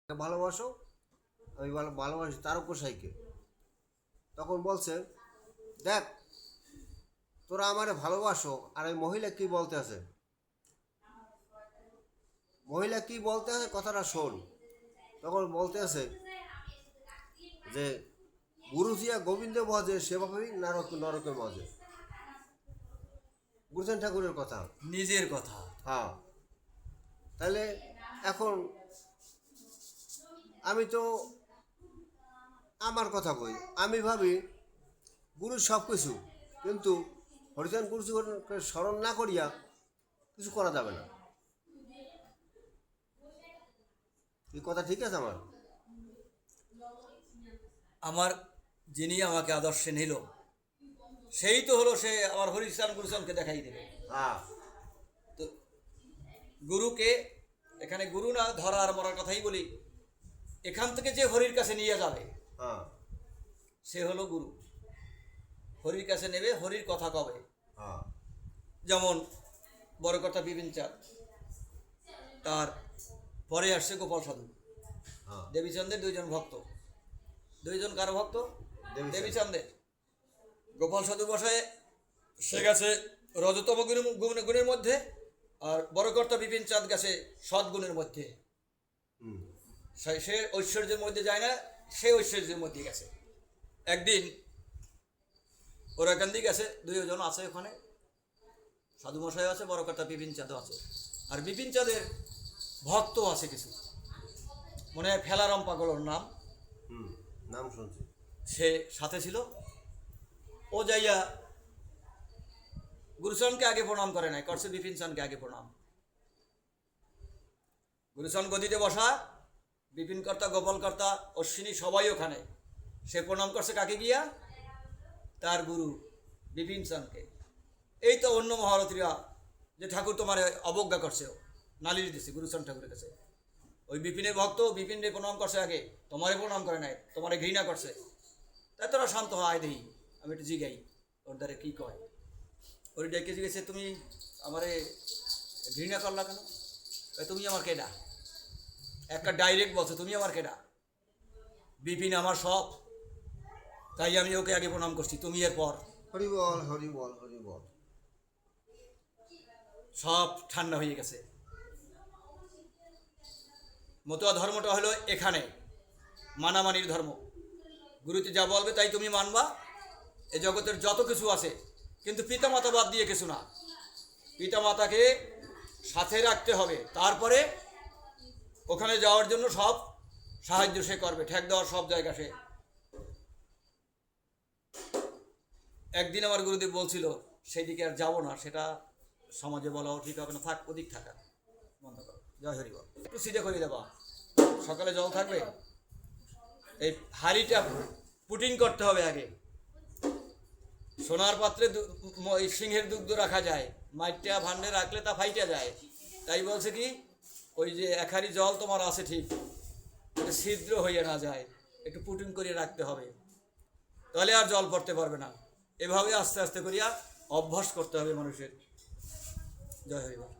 ভালোবাসো, আমি ভালোবাসি তারক গোসাইকে। তখন বলছে, দেখ তোরা আমারে ভালোবাসো, আর ওই মহিলা কি বলতে আছে, মহিলা কি বলতে আছে কথাটা শোন। তখন বলতে আছে যে গুরু জিয়া গোবিন্দ মজে সেভাবেই নরকে মজে। বুঝছেন ঠাকুরের কথা? নিজের কথা। হ্যাঁ, তাহলে এখন আমি তো আমার কথা কই, আমি ভাবি গুরু সব কিছু, কিন্তু হরিজন গুরুকে স্মরণ না করিয়া কিছু করা যাবে না। এই কথা ঠিক আছে আমার? আমার যিনি আমাকে আদর্শে নিল সেই তো হলো, সে আমার হরিচান গুরুচনকে দেখাই দেবে। হ্যাঁ, তো গুরুকে এখানে গুরু না ধরা আর মরার কথাই বলি, এখান থেকে যে হরির কাছে নিয়ে যাবে হ্যাঁ, সে হলো গুরু। হরির কাছে নেবে, হরির কথা কবে। হ্যাঁ, যেমন বড় কথা বিপিন চাঁদ, তার পরে আসছে গোপাল সাধু। হ্যাঁ, দেবীচন্দ্রের দুইজন ভক্ত, দুইজন কারো ভক্ত? দেবীচন্দ্র। দেবীচন্দ্রের। গোপাল সাধু বসায় সে গেছে রজতম গুণের মধ্যে, আর বড়কর্তা বিপিন চাঁদ গেছে সদ্গুণের মধ্যে। হুম, সে ঐশ্বর্যের মধ্যে যায় না, সে ঐশ্বর্যের মধ্যে গেছে। একদিন ওরা এখান দিয়ে গেছে, দুইজন আছে ওখানে, সাধু মশাই আছে, বড়কর্তা বিপিন চাঁদও আছে। আর বিপিন চাঁদের ভক্ত আছে কিছু, মনে হয় ফেলারাম পাগলর নাম, হুম, নাম শুনছি। সে সাথে ছিল। ও যাইয়া গুরুচরণকে আগে প্রণাম করে নাই, করছে বিপিন চাঁদকে আগে প্রণাম। গুরুচরণ গদিতে বসা, বিপিন কর্তা, গোপাল কর্তা, অশ্বিনী সবাই ওখানে। সে প্রণাম করছে কাকে গিয়া? তার গুরু বিপিন চাঁদকে। এই তো অন্য মহারথীরা যে ঠাকুর তোমার অবজ্ঞা করছে, নালিশ দিচ্ছে গুরুচরণ ঠাকুরের কাছে। ওই বিপিনের ভক্ত বিপিনে প্রণাম করছে আগে, তোমারে প্রণাম করে নাই, তোমারে ঘৃণা করছে। তাই তোরা শান্ত হয়, আয় দেই আমি একটু জিগাই ওর দ্বারে কী কয়। ওর ডেকে জিগেছে, তুমি আমারে ঘৃণা করলা কেন? তুমি আমার কেডা? একটা ডাইরেক্ট বলছো, তুমি আমার কেডা? বিপিন আমার সব, তাই আমি ওকে আগে প্রণাম করছি, তুমি এর পর। হরি বল, হরি বল, হরি বল। সব ঠান্ডা হয়ে গেছে। মতুয়া ধর্মটা হলো এখানে মানামানির ধর্ম। গুরুতে যা বলবে তাই তুমি মানবা। এ জগতের যত কিছু আছে, কিন্তু পিতামাতা বাদ দিয়ে কিছু না। পিতামাতাকে সাথে রাখতে হবে, তারপরে ওখানে যাওয়ার জন্য সব সাহায্য সে করবে, ঠেক দেওয়ার সব জায়গা সে। একদিন আমার গুরুদেব বলছিল, সেই দিকে আর যাবো না, সেটা সমাজে বলাও ঠিক হবে না, থাক ওদিক থাকা বন্ধ করো। জয় হরি বল। একটু সিধে করে দেবা, সকালে জল থাকবে। এই হাঁড়িটা পুটিং করতে হবে আগে। সোনার পাত্রে সিংহের দুগ্ধ রাখা যায়, মাইটা ভান্ডে রাখলে তা ফাইটা যায়। তাই বলছে কি, ওই যে এক হাঁড়ি জল তোমার আছে ঠিক, এটা ছিদ্র হইয়া না যায়, একটু পুটিং করে রাখতে হবে, তাহলে আর জল পড়তে পারবে না। এভাবে আস্তে আস্তে করিয়া অভ্যাস করতে হবে মানুষের। জয় হরি বল।